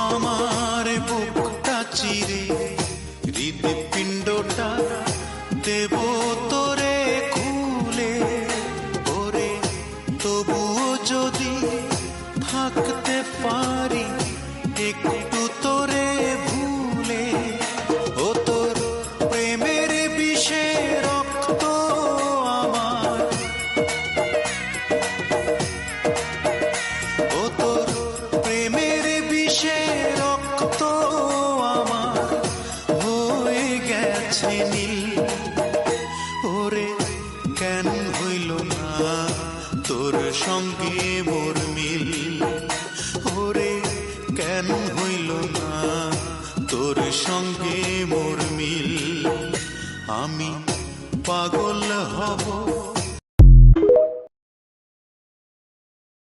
আমার বুকটা চিরে হৃদপিণ্ডটা দেব তোরে খুলে, ওরে তবুও যদি থাকতে পারি একটু তোরে ভুলে, ও তোর প্রেমের বিষে রক্ত আমার, ও তোর প্রেমের বিষে রক্ত আমার হয়ে গেছে নীল। ওরে কেন হইল না তোর সঙ্গে মোর মিল, ওরে কেন হইল না তোর সঙ্গে মোর মিল। আমি পাগল হব